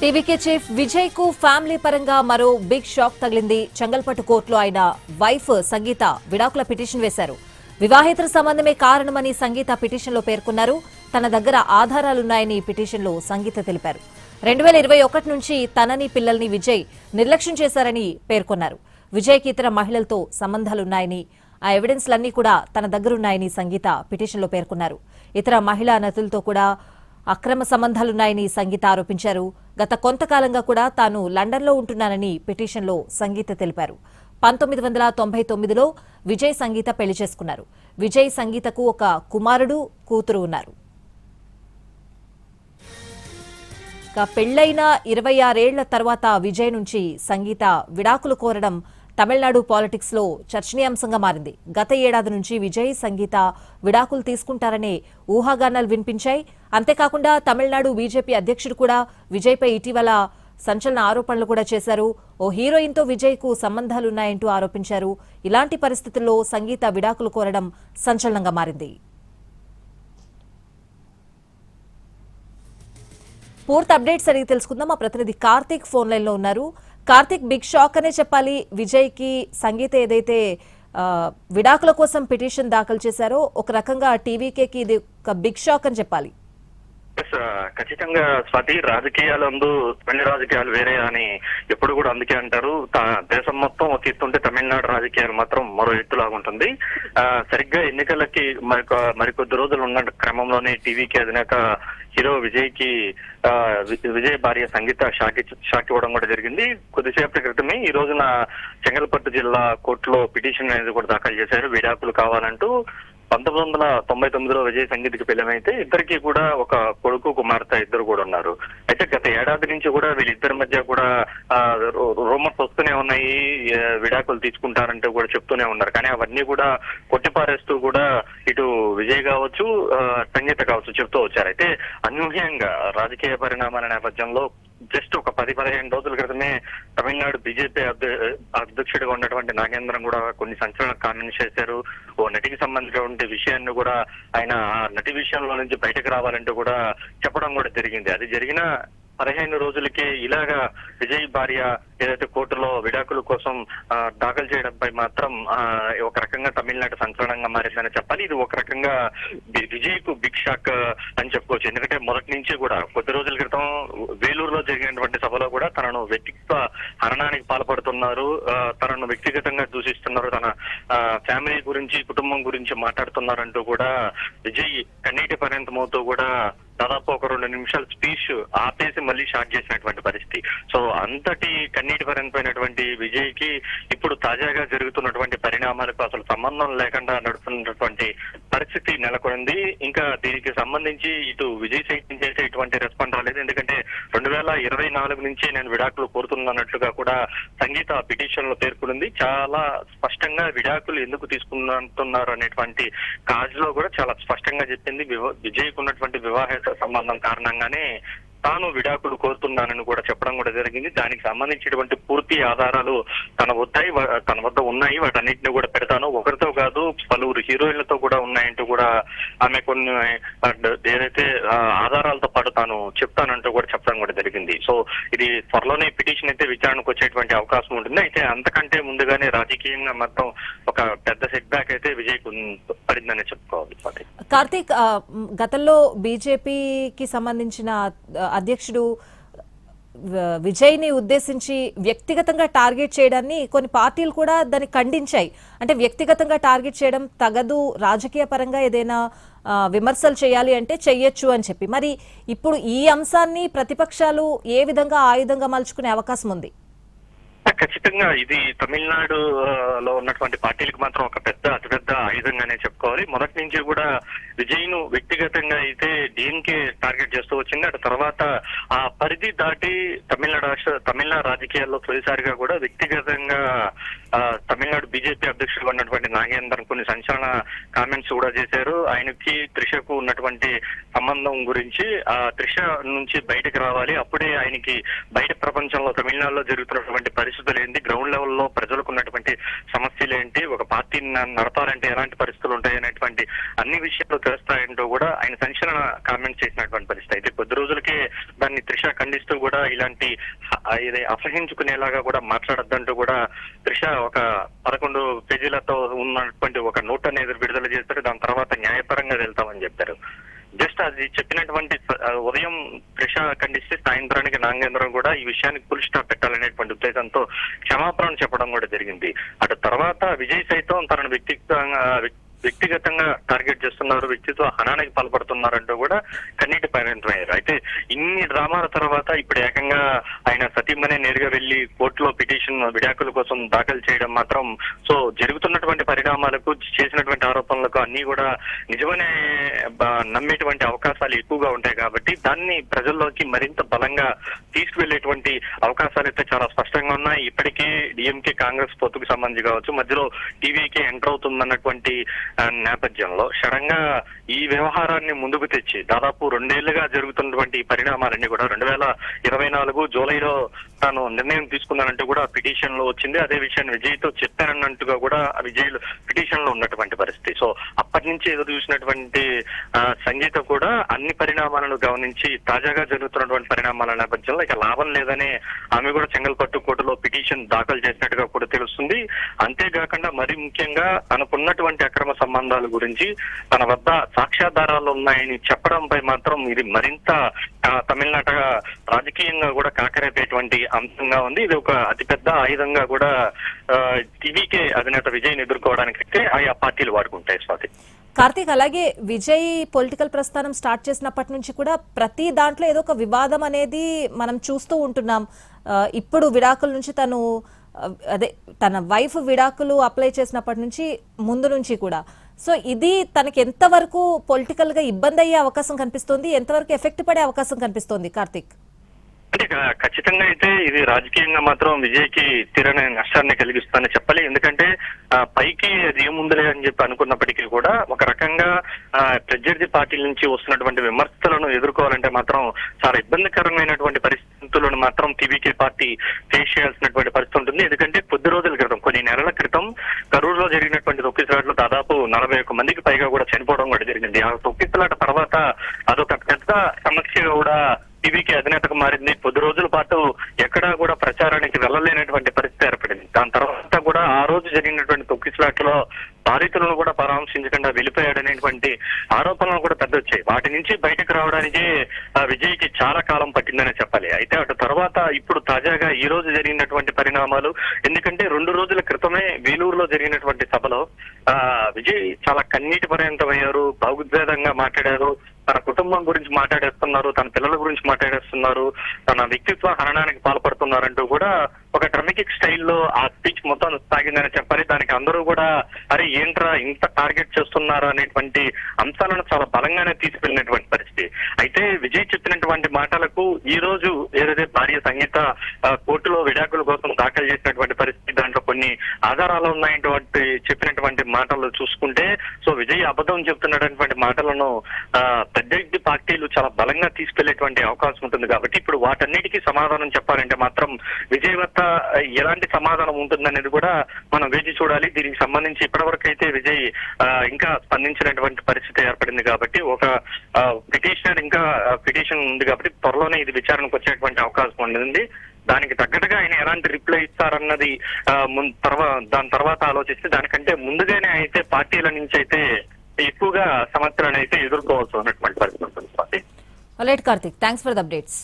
TVK chief Vijay కు family పరంగా మరో బిగ్ షాక్ తగిలింది. చెంగల్పట్టు కోర్టులో ఆయన వైఫ్ సంగీత విడాకుల పిటిషన్ వేశారు. వివాహేతర సంబంధమే కారణమని సంగీత పిటిషన్లో పేర్కొన్నారు. తన దగ్గర ఆధారాలున్నాయని పిటిషన్లో సంగీత తెలిపారు. 2021 నుంచి తనని పిల్లల్ని విజయ్ నిర్లక్ష్యం చేశారని పేర్కొన్నారు. విజయ్కి ఇతర మహిళలతో సంబంధాలున్నాయని, ఆ ఎవిడెన్స్లన్నీ కూడా తన దగ్గరున్నాయని సంగీత పిటిషన్లో పేర్కొన్నారు. ఇతర మహిళా నటులతో కూడా అక్రమ సంబంధాలున్నాయని సంగీత ఆరోపించారు. గత కొంతకాలంగా కూడా తాను లండన్లో ఉంటున్నానని పిటిషన్లో సంగీత తెలిపారు. 1999లో విజయ్ సంగీత పెళ్లి చేసుకున్నారు. విజయ్ సంగీతకు ఒక కుమారుడు, కూతురు ఉన్నారు. పెళ్లైన 26 ఏళ్ల తర్వాత విజయ్ నుంచి సంగీత విడాకులు కోరడం తమిళనాడు పాలిటిక్స్ లో చర్చనీయాంశంగా మారింది. గత ఏడాది నుంచి విజయ్ సంగీత విడాకులు తీసుకుంటారనే ఊహాగానాలు వినిపించాయి. అంతేకాకుండా తమిళనాడు బీజేపీ అధ్యక్షుడు కూడా విజయ్ పై ఇటీవల సంచలన ఆరోపణలు కూడా చేశారు. ఓ హీరోయిన్ తో విజయ్ కు సంబంధాలున్నాయంటూ ఆరోపించారు. ఇలాంటి పరిస్థితుల్లో సంగీత విడాకులు కోరడం సంచలనంగా మారింది. పూర్తి అప్డేట్స్ అడిగి తెలుసుకుందాం. మా ప్రతినిధి కార్తీక్ ఫోన్ లైన్ లో ఉన్నారు. కార్తీక్, బిగ్ షాక్ అనే చెప్పాలి. విజయ్ కి సంగీత ఏదైతే విడాకుల కోసం పిటిషన్ దాఖలు చేశారో ఒక రకంగా టీవీకేకి ఇది ఒక బిగ్ షాక్ అని చెప్పాలి. ఖచ్చితంగా స్వాతి, రాజకీయాలందు అన్ని రాజకీయాలు వేరే అని ఎప్పుడు కూడా అందుకే అంటారు. దేశం మొత్తం ఒక ఎత్తుంటే తమిళనాడు రాజకీయాలు మాత్రం మరో ఎత్తులాగా ఉంటుంది. సరిగ్గా ఎన్నికలకి మరికొద్ది రోజులు ఉన్న క్రమంలోనే టీవీకి అధినేత హీరో విజయ్ భార్య సంగీత షాక్ ఇవ్వడం కూడా జరిగింది. కొద్దిసేపటి క్రితమే ఈ రోజున చెంగల్పట్టు జిల్లా కోర్టులో పిటిషన్ అనేది కూడా దాఖలు చేశారు. విడాకులు కావాలంటూ 1999లో విజయ్ సంగీతకి పెళ్లమైతే ఇద్దరికి కూడా ఒక కొడుకు, కుమార్తె ఇద్దరు కూడా ఉన్నారు. అయితే గత ఏడాది నుంచి కూడా వీళ్ళిద్దరి మధ్య కూడా రూమర్స్ వస్తూనే ఉన్నాయి. విడాకులు తీసుకుంటారంటూ కూడా చెప్తూనే ఉన్నారు. కానీ అవన్నీ కూడా కొట్టిపారేస్తూ కూడా ఇటు విజయ్ కావచ్చు, సంగీత కావచ్చు చెప్తూ వచ్చారు. అయితే అనూహ్యంగా రాజకీయ పరిణామాల నేపథ్యంలో జస్ట్ ఒక 10-15 రోజుల క్రితమే తమిళనాడు బీజేపీ అధ్యక్షుడిగా ఉన్నటువంటి నాగేంద్రన్ కూడా కొన్ని సంచలన కామెంట్స్ చేశారు. ఓ నటికి సంబంధించినటువంటి విషయాన్ని కూడా ఆయన నటి విషయంలో నుంచి బయటకు రావాలంటూ కూడా చెప్పడం కూడా జరిగింది. అది జరిగిన 15 రోజులకే ఇలాగా విజయ్ భార్య ఏదైతే కోర్టులో విడాకుల కోసం దాఖలు చేయడంపై మాత్రం ఒక రకంగా తమిళనాడు సంచలనంగా మారిందని చెప్పాలి. ఇది ఒక రకంగా విజయ్ కు బిగ్ షాక్ అని చెప్పుకోవచ్చు. ఎందుకంటే మొదటి నుంచి కూడా కొద్ది రోజుల క్రితం వేలూరులో జరిగినటువంటి సభలో కూడా తనను వ్యక్తిత్వ హరణానికి పాల్పడుతున్నారు, తనను వ్యక్తిగతంగా దూషిస్తున్నారు, తన ఫ్యామిలీ గురించి, కుటుంబం గురించి మాట్లాడుతున్నారంటూ కూడా విజయ్ కన్నీటి పర్యంతమవుతూ కూడా దాదాపు ఒక 2 నిమిషాల స్పీచ్ ఆపేసి మళ్ళీ షాక్ చేసినటువంటి పరిస్థితి. సో అంతటి కన్నీటి పరంపోయినటువంటి విజయ్ కి ఇప్పుడు తాజాగా జరుగుతున్నటువంటి పరిణామాలకు అసలు సంబంధం లేకుండా నడుస్తున్నటువంటి పరిస్థితి నెలకొంది. ఇంకా దీనికి సంబంధించి ఇటు విజయ్ సైడ్ నుంచి అయితే ఇటువంటి రెస్పాండ్ రాలేదు. ఎందుకంటే 2024 నుంచి నేను విడాకులు కోరుతున్నట్లుగా కూడా సంగీత పిటిషన్ లో పేర్కొంది. చాలా స్పష్టంగా విడాకులు ఎందుకు తీసుకుంటున్నారు అనేటువంటి కాజ్ లో కూడా చాలా స్పష్టంగా చెప్పింది. విజయ్ కు ఉన్నటువంటి వివాహేతర సంబంధం కారణంగానే తాను విడాకులు కోరుతున్నానని కూడా చెప్పడం కూడా జరిగింది. దానికి సంబంధించినటువంటి పూర్తి ఆధారాలు తన వద్ద ఉన్నాయి. వాటన్నిటిని కూడా పెడతాను, ఒకరితో కాదు పలువురు హీరోయిన్లతో కూడా ఉన్నాయంటూ కూడా ఆమె కొన్ని ఏదైతే ఆధారాలతో పాటు తాను చెప్తానంటూ కూడా చెప్పడం కూడా జరిగింది. సో ఇది త్వరలోనే పిటిషన్ అయితే విచారణకు వచ్చేటువంటి అవకాశం ఉంటుంది. అయితే అంతకంటే ముందుగానే రాజకీయంగా మొత్తం ఒక పెద్ద సెట్ బ్యాక్ అయితే విజయ్ పడిందని చెప్పుకోవాలి. కార్తీక్, గతంలో బీజేపీకి సంబంధించిన అధ్యక్షుడు విజయ్ ని ఉద్దేశించి వ్యక్తిగతంగా టార్గెట్ చేయడాన్ని కొన్ని పార్టీలు కూడా దాన్ని ఖండించాయి. అంటే వ్యక్తిగతంగా టార్గెట్ చేయడం తగదు, రాజకీయ పరంగా ఏదైనా విమర్శలు చేయాలి అంటే చెయ్యొచ్చు అని చెప్పి, మరి ఇప్పుడు ఈ అంశాన్ని ప్రతిపక్షాలు ఏ విధంగా ఆయుధంగా మలుచుకునే అవకాశం ఉంది? ఖచ్చితంగా ఇది తమిళనాడులో ఉన్నటువంటి పార్టీలకు మాత్రం ఒక అతిపెద్ద ఆయుధంగానే చెప్పుకోవాలి. మొదటి నుంచి కూడా విజయ్ ను వ్యక్తిగతంగా అయితే డిఎంకే టార్గెట్ చేస్తూ వచ్చింది. అటు తర్వాత ఆ పరిధి దాటి తమిళనాడు రాజకీయాల్లో తొలిసారిగా కూడా వ్యక్తిగతంగా తమిళనాడు బీజేపీ అధ్యక్షుడు ఉన్నటువంటి నాగేంద్రన్ కొన్ని సంచలన కామెంట్స్ కూడా చేశారు. ఆయనకి త్రిషకు ఉన్నటువంటి సంబంధం గురించి, ఆ త్రిష నుంచి బయటకు రావాలి, అప్పుడే ఆయనకి బయట ప్రపంచంలో తమిళనాడులో జరుగుతున్నటువంటి పరిస్థితులు ఏంటి, గ్రౌండ్ లెవెల్లో ప్రజలకు ఉన్నటువంటి సమస్యలు ఏంటి, ఒక పార్టీని నడపాలంటే ఎలాంటి పరిస్థితులు ఉంటాయి అనేటువంటి అన్ని విషయాలు తెలుస్తాయంటూ కూడా ఆయన సంచలన కామెంట్స్ చేసినటువంటి పరిస్థితి. అయితే కొద్ది రోజులకే దాన్ని త్రిష ఖండిస్తూ కూడా ఇలాంటి ఇది అసహించుకునేలాగా కూడా మాట్లాడొద్దంటూ కూడా త్రిష ఒక 11 పేజీలతో ఉన్నటువంటి ఒక నోట్ అనేది విడుదల చేస్తారు. దాని తర్వాత న్యాయపరంగా వెళ్తామని చెప్పారు. జస్ట్ అది చెప్పినటువంటి ఉదయం త్రిష ఖండిస్తే సాయంత్రానికి నాగేంద్రం కూడా ఈ విషయానికి ఫుల్ స్టాప్ పెట్టాలనేటువంటి ఉద్దేశంతో క్షమాపణ చెప్పడం కూడా జరిగింది. అటు తర్వాత విజయ్ సైతం తనను వ్యక్తిగతంగా టార్గెట్ చేస్తున్నారు, వ్యక్తిత్వ హనానికి పాల్పడుతున్నారంటూ కూడా కన్నీటి పరిణతమయ్యారు. అయితే ఇన్ని డ్రామాల తర్వాత ఇప్పుడు ఏకంగా ఆయన సతీమణి నేరుగా వెళ్లి కోర్టులో పిటిషన్ విడాకుల కోసం దాఖలు చేయడం మాత్రం సో జరుగుతున్నటువంటి పరిణామాలకు చేసినటువంటి ఆరోపణలకు అన్ని కూడా నిజమనే నమ్మేటువంటి అవకాశాలు ఎక్కువగా ఉంటాయి కాబట్టి దాన్ని ప్రజల్లోకి మరింత బలంగా తీసుకువెళ్లేటువంటి అవకాశాలు అయితే చాలా స్పష్టంగా ఉన్నాయి. ఇప్పటికే డిఎంకే కాంగ్రెస్ పొత్తుకు సంబంధించి కావచ్చు, మధ్యలో టీవీకే ఎంటర్ అవుతుందన్నటువంటి నేపథ్యంలో సడన్ గా ఈ వ్యవహారాన్ని ముందుకు తెచ్చి దాదాపు 2 ఏళ్లుగా జరుగుతున్నటువంటి పరిణామాలన్నీ కూడా 2024 జూలైలో తాను నిర్ణయం తీసుకున్నానంటూ కూడా పిటిషన్ లో వచ్చింది. అదే విషయాన్ని విజయ్ తో చెప్పానన్నట్టుగా కూడా విజయ్ పిటిషన్ లో ఉన్నటువంటి పరిస్థితి. సో అప్పటి నుంచి ఎదురు చూసినటువంటి సంగీత కూడా అన్ని పరిణామాలను గమనించి తాజాగా జరుగుతున్నటువంటి పరిణామాల నేపథ్యంలో ఇక లాభం లేదని ఆమె కూడా చెంగల్పట్టు కోర్టులో పిటిషన్ దాఖలు చేసినట్టుగా కూడా తెలుస్తుంది. అంతేకాకుండా మరి ముఖ్యంగా తనకున్నటువంటి అక్రమ సంబంధాల గురించి తన వద్ద సాక్ష్యాధారాలు ఉన్నాయని చెప్పడంపై మాత్రం ఇది మరింత తమిళనాట రాజకీయంగా కూడా కాకరేపేటువంటి అంశంగా ఉంది. ఇది ఒక అతిపెద్ద ఆయుధంగా కూడా టీవీకే అధినేత విజయ్ని ఎదుర్కోవడానికైతే ఆయా పార్టీలు వాడుకుంటాయి. స్వాతి కార్తీక్, అలాగే విజయ్ పొలిటికల్ ప్రస్థానం స్టార్ట్ చేసినప్పటి నుంచి కూడా ప్రతి దాంట్లో ఏదో ఒక వివాదం అనేది మనం చూస్తూ ఉంటున్నాం. ఇప్పుడు విడాకుల నుంచి తన వైఫ్ విడాకులు అప్లై చేసినప్పటి నుంచి ముందు నుంచి కూడా సో ఇది తనకి ఎంతవరకు పొలిటికల్ గా ఇబ్బంది అయ్యే అవకాశం కనిపిస్తోంది, ఎంతవరకు ఎఫెక్ట్ పడే అవకాశం కనిపిస్తోంది కార్తీక్? అంటే ఖచ్చితంగా అయితే ఇది రాజకీయంగా మాత్రం విజయ్ కి తీరని నష్టాన్ని కలిగిస్తుందని చెప్పాలి. ఎందుకంటే పైకి అది ఏముందిలే అని చెప్పి అనుకున్నప్పటికీ కూడా ఒక రకంగా ప్రత్యర్థి పార్టీల నుంచి వస్తున్నటువంటి విమర్శలను ఎదుర్కోవాలంటే మాత్రం చాలా ఇబ్బందికరమైనటువంటి పరిస్థితులను మాత్రం టీవీకే పార్టీ ఫేస్ చేయాల్సినటువంటి పరిస్థితి ఉంటుంది. ఎందుకంటే కొద్ది రోజుల క్రితం, కొన్ని నెలల క్రితం కరూరులో జరిగినటువంటి తొక్కిసలాటలో దాదాపు 41 మందికి పైగా కూడా చనిపోవడం కూడా జరిగింది. ఆ తొక్కిసలాట తర్వాత అదొక పెద్ద సమస్యగా కూడా టీవీకి అధినేతకు మారింది. కొద్ది రోజుల పాటు ఎక్కడా కూడా ప్రచారానికి వెళ్ళలేనటువంటి పరిస్థితి ఏర్పడింది. దాని తర్వాత కూడా ఆ రోజు జరిగినటువంటి తొక్కిసలాటలో బాధితులను కూడా పరామర్శించకుండా వెళ్ళిపోయాడనేటువంటి ఆరోపణలు కూడా పెద్ద వచ్చాయి. వాటి నుంచి బయటకు రావడానికి విజయ్ కి చాలా కాలం పట్టిందనే చెప్పాలి. అయితే అటు తర్వాత ఇప్పుడు తాజాగా ఈ రోజు జరిగినటువంటి పరిణామాలు, ఎందుకంటే 2 రోజుల క్రితమే వేలూరులో జరిగినటువంటి సభలో విజయ్ చాలా కన్నీటి పర్యంతమయ్యారు, భావోద్వేదంగా మాట్లాడారు. తన కుటుంబం గురించి మాట్లాడేస్తున్నారు, తన పిల్లల గురించి మాట్లాడేస్తున్నారు, తన వ్యక్తిత్వ హననానికి పాల్పడుతున్నారంటూ కూడా ఒక డ్రమాటిక్ స్టైల్లో ఆ స్పీచ్ మొత్తం సాగిందని చెప్పాలి. దానికి అందరూ కూడా అరే ఏంట్రా ఇంత టార్గెట్ చేస్తున్నారా అనేటువంటి అంశాలను చాలా బలంగానే తీసుకెళ్లినటువంటి పరిస్థితి. అయితే విజయ్ చెప్పినటువంటి మాటలకు ఈ రోజు ఏదైతే భార్య సంగీత కోర్టులో విడాకుల కోసం దాఖలు చేసినటువంటి పరిస్థితి, దాంట్లో కొన్ని ఆధారాలు ఉన్నాయటువంటి చెప్పినటువంటి మాటలు చూసుకుంటే సో విజయ్ అబద్ధం చెప్తున్నటువంటి మాటలను ప్రత్యర్థి పార్టీలు చాలా బలంగా తీసుకెళ్లేటువంటి అవకాశం ఉంటుంది. కాబట్టి ఇప్పుడు వాటన్నిటికీ సమాధానం చెప్పాలంటే మాత్రం విజయ్ వద్ద ఎలాంటి సమాధానం ఉంటుందనేది కూడా మనం వేచి చూడాలి. దీనికి సంబంధించి ఇప్పటివరకు అయితే విజయ్ ఇంకా స్పందించినటువంటి పరిస్థితి ఏర్పడింది. కాబట్టి ఒక పిటిషనర్ ఇంకా పిటిషన్ ఉంది కాబట్టి త్వరలోనే ఇది విచారణకు వచ్చేటువంటి అవకాశం ఉంటుంది. దానికి తగ్గట్టుగా ఆయన ఎలాంటి రిప్లై ఇస్తారన్నది దాని తర్వాత ఆలోచిస్తే దానికంటే ముందుగానే అయితే పార్టీల నుంచి అయితే ఎక్కువగా సమస్యలను అయితే ఎదుర్కోవాల్సి ఉన్నటువంటి పరిస్థితి ఉంటుంది. Alright Karthik, thanks for the updates.